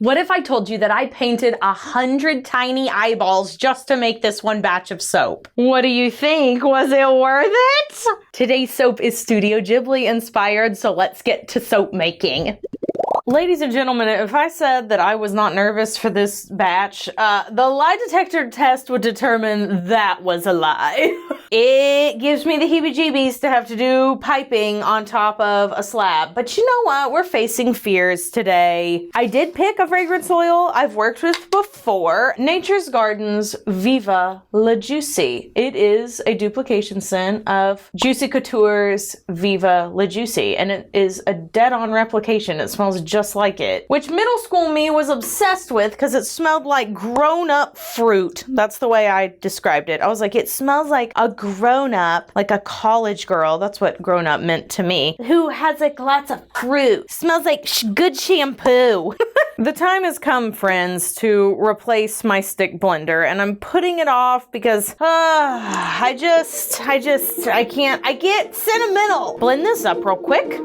What if I told you that I painted 100 tiny eyeballs just to make this one batch of soap? What do you think? Was it worth it? Today's soap is Studio Ghibli inspired, so let's get to soap making. Ladies and gentlemen, if I said that I was not nervous for this batch, the lie detector test would determine that was a lie. It gives me the heebie-jeebies to have to do piping on top of a slab. But you know what? We're facing fears today. I did pick a fragrance oil I've worked with before, Nature's Garden's Viva La Juicy. It is a duplication scent of Juicy Couture's Viva La Juicy, and it is a dead-on replication. It smells just like it, which middle school me was obsessed with because it smelled like grown-up fruit. That's the way I described it. I was like, it smells like a grown-up, like a college girl. That's what grown-up meant to me. Who has like lots of fruit. Smells like good shampoo. The time has come, friends, to replace my stick blender, and I'm putting it off because I can't. I get sentimental. Blend this up real quick.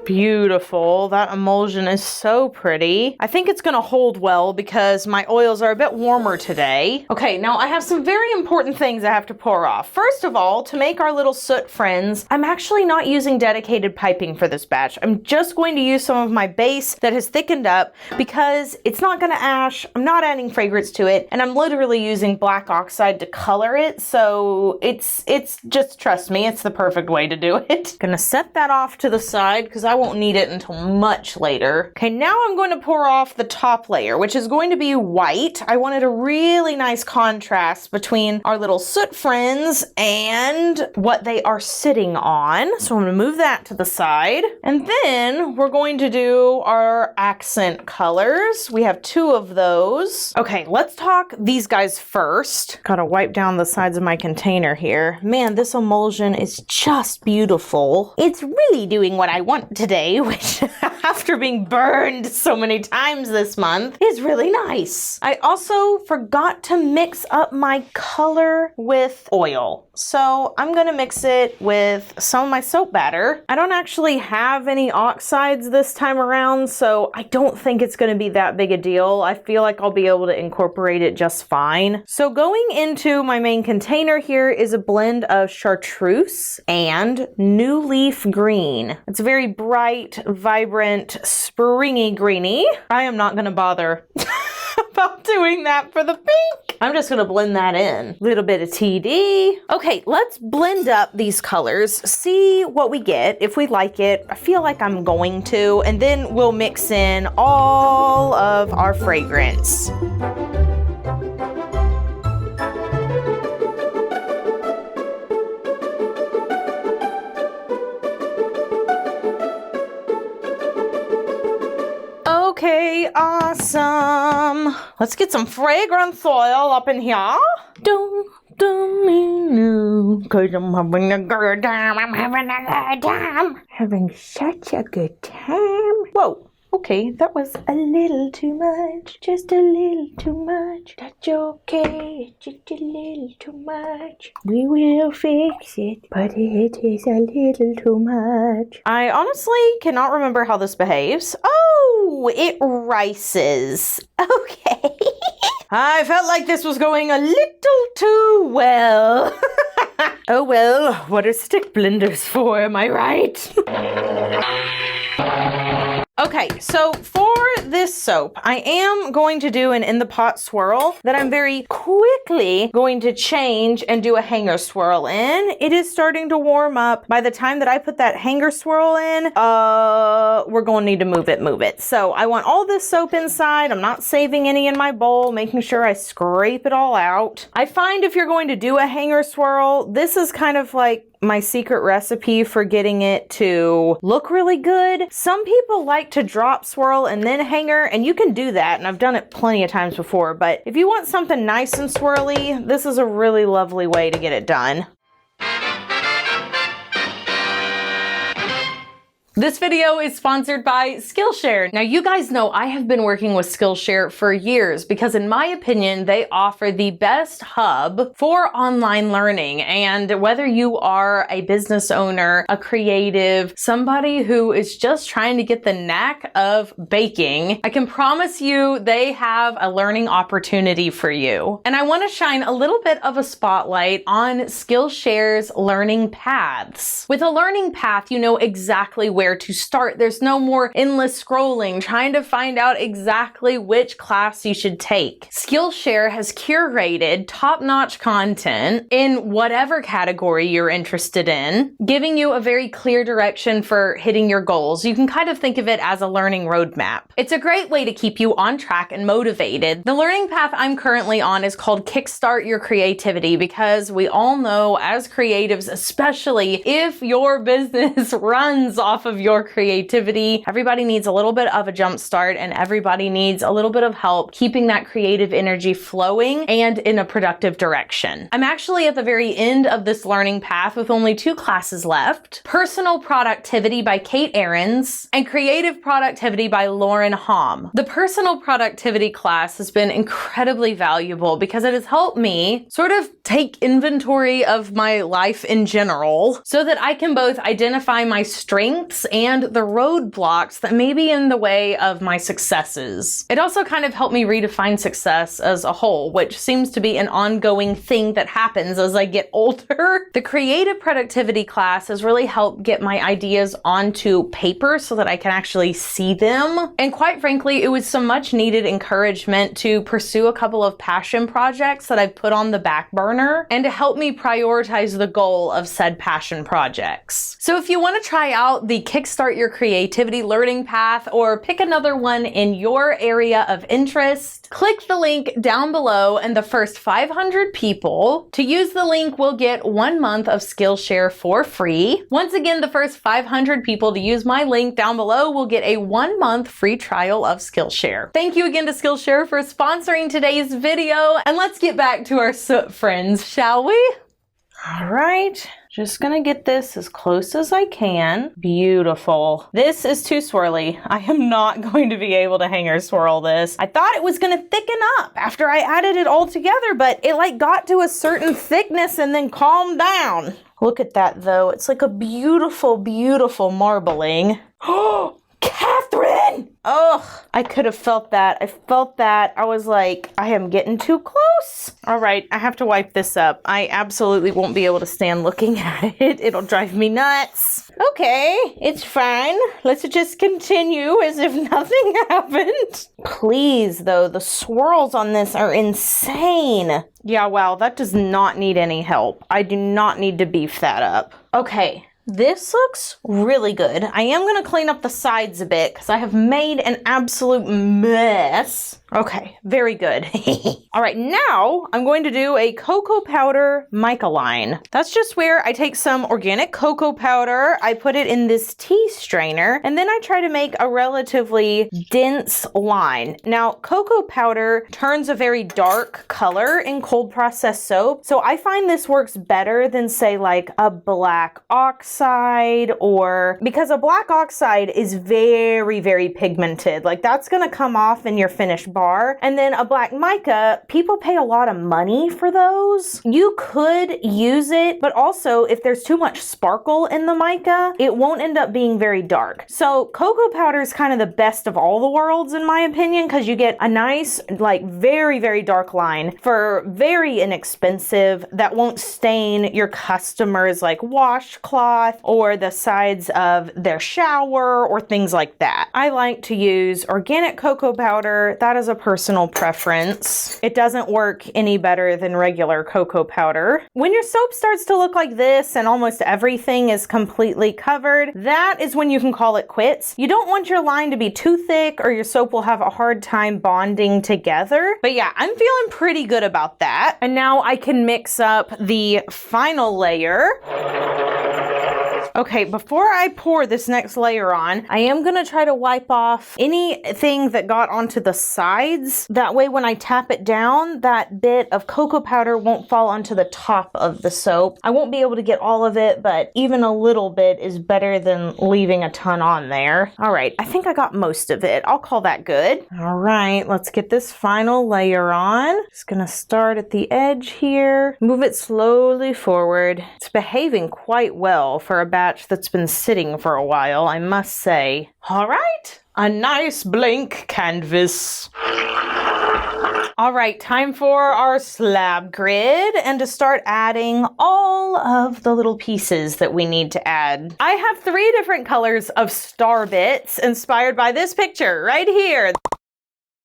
Beautiful. That emulsion is so pretty. I think it's gonna hold well because my oils are a bit warmer today. Okay, now I have some very important things I have to pour off. First of all, to make our little soot friends, I'm actually not using dedicated piping for this batch. I'm just going to use some of my base that has thickened up because it's not gonna ash, I'm not adding fragrance to it, and I'm literally using black oxide to color it, so it's just, trust me, it's the perfect way to do it. Gonna set that off to the side because I won't need it until much later. Okay, now I'm going to pour off the top layer, which is going to be white. I wanted a really nice contrast between our little soot friends and what they are sitting on. So I'm going to move that to the side. And then we're going to do our accent colors. We have 2 of those. Okay, let's talk these guys first. Gotta wipe down the sides of my container here. Man, this emulsion is just beautiful. It's really doing what I want today, which after being burned so many times this month is really nice. I also forgot to mix up my color with oil. So I'm gonna mix it with some of my soap batter. I don't actually have any oxides this time around, so I don't think it's gonna be that big a deal. I feel like I'll be able to incorporate it just fine. So going into my main container here is a blend of chartreuse and new leaf green. It's a very bright, vibrant, springy greeny. I am not gonna bother about doing that for the pink. I'm just gonna blend that in. Little bit of TD. Okay, let's blend up these colors, see what we get, if we like it. I feel like I'm going to, and then we'll mix in all of our fragrance. Okay, awesome. Let's get some fragrance oil up in here. Don't know, 'cause I'm having a good time. I'm having a good time. Having such a good time. Whoa. Okay, that was a little too much, just a little too much. That's okay, it's just a little too much. We will fix it, but it is a little too much. I honestly cannot remember how this behaves. Oh, it rises. Okay. I felt like this was going a little too well. Oh well, what are stick blenders for, am I right? Okay, so for this soap, I am going to do an in the pot swirl that I'm very quickly going to change and do a hanger swirl in. It is starting to warm up. By the time that I put that hanger swirl in, we're going to need to move it. So I want all this soap inside. I'm not saving any in my bowl, making sure I scrape it all out. I find if you're going to do a hanger swirl, this is kind of like my secret recipe for getting it to look really good. Some people like to drop swirl and then hanger, and you can do that, and I've done it plenty of times before, but if you want something nice and swirly, this is a really lovely way to get it done. This video is sponsored by Skillshare. Now, you guys know I have been working with Skillshare for years because in my opinion, they offer the best hub for online learning. And whether you are a business owner, a creative, somebody who is just trying to get the knack of baking, I can promise you they have a learning opportunity for you. And I want to shine a little bit of a spotlight on Skillshare's learning paths. With a learning path, you know exactly where to start. There's no more endless scrolling trying to find out exactly which class you should take. Skillshare has curated top-notch content in whatever category you're interested in, giving you a very clear direction for hitting your goals. You can kind of think of it as a learning roadmap. It's a great way to keep you on track and motivated. The learning path I'm currently on is called Kickstart Your Creativity because we all know as creatives, especially if your business runs off of your creativity, everybody needs a little bit of a jump start and everybody needs a little bit of help keeping that creative energy flowing and in a productive direction. I'm actually at the very end of this learning path with only 2 classes left: Personal Productivity by Kate Ahrens and Creative Productivity by Lauren Hom. The Personal Productivity class has been incredibly valuable because it has helped me sort of take inventory of my life in general so that I can both identify my strengths and the roadblocks that may be in the way of my successes. It also kind of helped me redefine success as a whole, which seems to be an ongoing thing that happens as I get older. The Creative Productivity class has really helped get my ideas onto paper so that I can actually see them. And quite frankly, it was some much needed encouragement to pursue a couple of passion projects that I've put on the back burner and to help me prioritize the goal of said passion projects. So if you want to try out the Kickstart Your Creativity learning path or pick another one in your area of interest, click the link down below and the first 500 people to use the link will get 1 month of Skillshare for free. Once again, the first 500 people to use my link down below will get a 1-month free trial of Skillshare. Thank you again to Skillshare for sponsoring today's video, and let's get back to our soot friends, shall we? All right. Just gonna get this as close as I can. Beautiful. This is too swirly. I am not going to be able to hanger swirl this. I thought it was gonna thicken up after I added it all together, but it like got to a certain thickness and then calmed down. Look at that though. It's like a beautiful, beautiful marbling. Oh, Catherine! Ugh, I could have felt that. I felt that. I was like, I am getting too close. All right, I have to wipe this up. I absolutely won't be able to stand looking at it. It'll drive me nuts. Okay, it's fine. Let's just continue as if nothing happened. Please, though, the swirls on this are insane. Yeah, wow, that does not need any help. I do not need to beef that up. Okay. This looks really good. I am going to clean up the sides a bit because I have made an absolute mess. Okay, very good. All right, now I'm going to do a cocoa powder mica line. That's just where I take some organic cocoa powder, I put it in this tea strainer, and then I try to make a relatively dense line. Now, cocoa powder turns a very dark color in cold processed soap, so I find this works better than say like a black oxide, or because a black oxide is very, very pigmented. Like that's gonna come off in your finished bar. And then a black mica, people pay a lot of money for those. You could use it, but also if there's too much sparkle in the mica, it won't end up being very dark. So cocoa powder is kind of the best of all the worlds in my opinion, because you get a nice, like very, very dark line for very inexpensive that won't stain your customers' like washcloth or the sides of their shower or things like that. I like to use organic cocoa powder. That is a personal preference. It doesn't work any better than regular cocoa powder. When your soap starts to look like this and almost everything is completely covered, that is when you can call it quits. You don't want your line to be too thick or your soap will have a hard time bonding together. But yeah, I'm feeling pretty good about that. And now I can mix up the final layer. Okay, before I pour this next layer on, I am gonna try to wipe off anything that got onto the sides. That way when I tap it down, that bit of cocoa powder won't fall onto the top of the soap. I won't be able to get all of it, but even a little bit is better than leaving a ton on there. All right, I think I got most of it. I'll call that good. All right, let's get this final layer on. Just gonna start at the edge here. Move it slowly forward. It's behaving quite well for a batch that's been sitting for a while, I must say. All right, a nice blank canvas. All right, time for our slab grid and to start adding all of the little pieces that we need to add. I have 3 different colors of star bits inspired by this picture right here.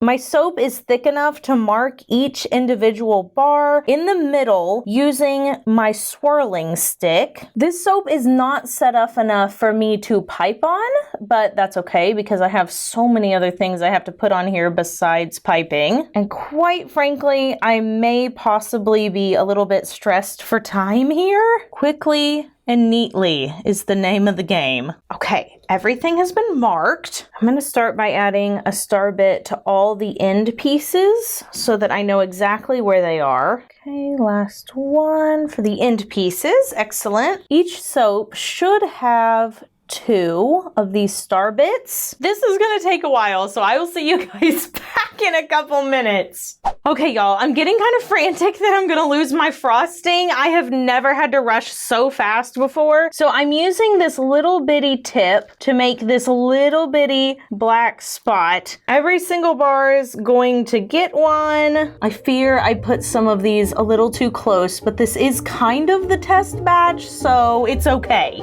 My soap is thick enough to mark each individual bar in the middle using my swirling stick. This soap is not set up enough for me to pipe on, but that's okay because I have so many other things I have to put on here besides piping. And quite frankly, I may possibly be a little bit stressed for time here. Quickly and neatly is the name of the game. Okay, everything has been marked. I'm gonna start by adding a star bit to all the end pieces so that I know exactly where they are. Okay, last one for the end pieces. Excellent. Each soap should have 2 of these star bits. This is gonna take a while, so I will see you guys back in a couple minutes. Okay, y'all, I'm getting kind of frantic that I'm gonna lose my frosting. I have never had to rush so fast before. So I'm using this little bitty tip to make this little bitty black spot. Every single bar is going to get one. I fear I put some of these a little too close, but this is kind of the test batch, so it's okay.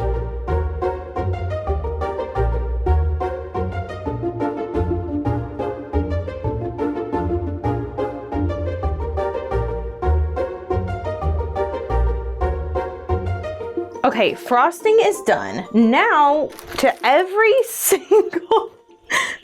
Okay, frosting is done. Now, to every single...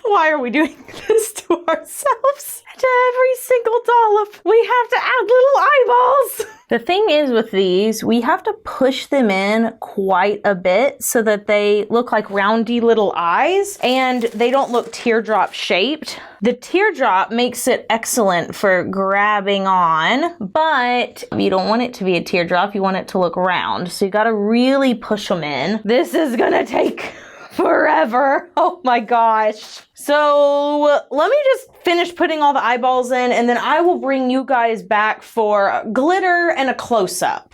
Why are we doing this to ourselves? To every single dollop, we have to add little eyeballs. The thing is with these, we have to push them in quite a bit so that they look like roundy little eyes and they don't look teardrop shaped. The teardrop makes it excellent for grabbing on, but you don't want it to be a teardrop, you want it to look round. So you gotta really push them in. This is gonna take forever. Oh my gosh. So let me just finish putting all the eyeballs in and then I will bring you guys back for glitter and a close-up.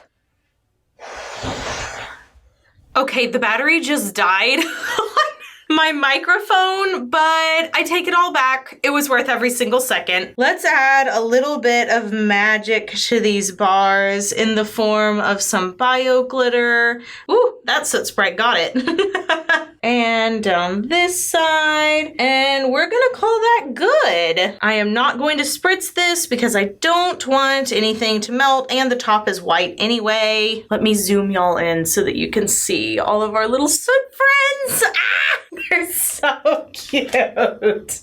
Okay, the battery just died on my microphone, but I take it all back. It was worth every single second. Let's add a little bit of magic to these bars in the form of some bio glitter. Ooh, that soot spray got it. And down this side, and we're gonna call that good. I am not going to spritz this because I don't want anything to melt, and the top is white anyway. Let me zoom y'all in so that you can see all of our little soot friends. Ah, they're so cute.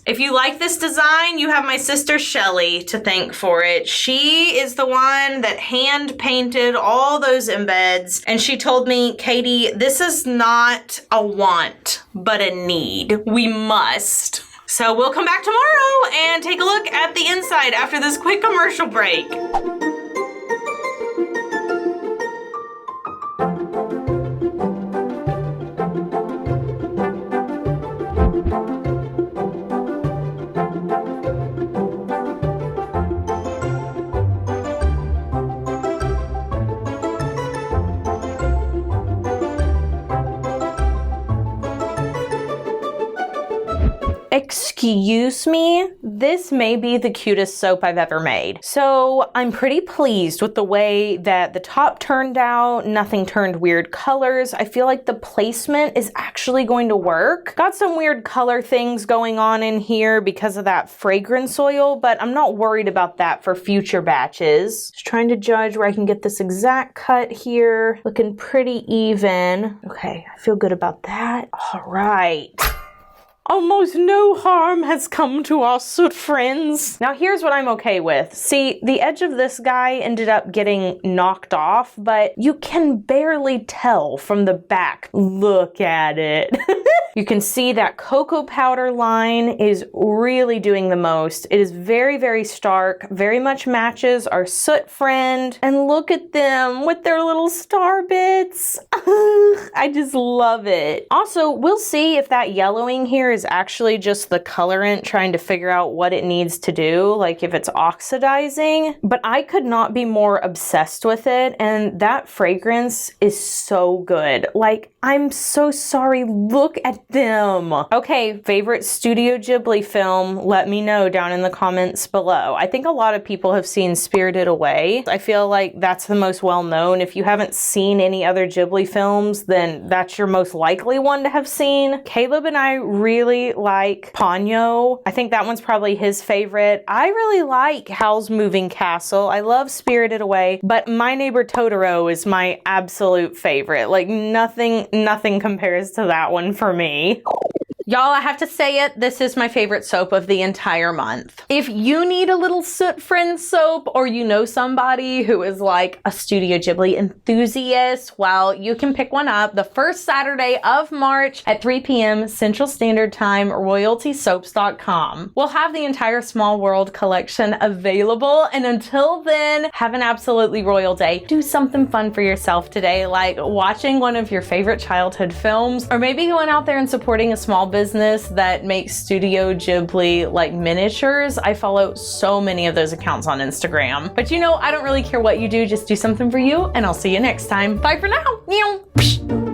If you like this design, you have my sister Shelly to thank for it. She is the one that hand painted all those embeds, and she told me, Katie, this is not a want, but a need. We must. So we'll come back tomorrow and take a look at the inside after this quick commercial break. Excuse me, this may be the cutest soap I've ever made. So I'm pretty pleased with the way that the top turned out. Nothing turned weird colors. I feel like the placement is actually going to work. Got some weird color things going on in here because of that fragrance oil, but I'm not worried about that for future batches. Just trying to judge where I can get this exact cut here. Looking pretty even. Okay, I feel good about that. All right. Almost no harm has come to our soot friends. Now here's what I'm okay with. See, the edge of this guy ended up getting knocked off, but you can barely tell from the back. Look at it. You can see that cocoa powder line is really doing the most. It is very, very stark, very much matches our soot friend. And look at them with their little star bits. I just love it. Also, we'll see if that yellowing here is actually just the colorant trying to figure out what it needs to do, like if it's oxidizing. But I could not be more obsessed with it, and that fragrance is so good. Like, I'm so sorry, look at them. Okay, favorite Studio Ghibli film, let me know down in the comments below. I think a lot of people have seen Spirited Away. I feel like that's the most well-known. If you haven't seen any other Ghibli films, then that's your most likely one to have seen. Caleb and I really like Ponyo. I think that one's probably his favorite. I really like Howl's Moving Castle. I love Spirited Away, but My Neighbor Totoro is my absolute favorite. Like, nothing compares to that one for me. Y'all, I have to say it, this is my favorite soap of the entire month. If you need a little soot friend soap, or you know somebody who is like a Studio Ghibli enthusiast, well, you can pick one up the first Saturday of March at 3 p.m. Central Standard Time, royaltysoaps.com. We'll have the entire Small World collection available, and until then, have an absolutely royal day. Do something fun for yourself today, like watching one of your favorite childhood films, or maybe going out there and supporting a small business that makes Studio Ghibli like miniatures. I follow so many of those accounts on Instagram. But you know, I don't really care what you do, just do something for you, and I'll see you next time. Bye for now. Meow.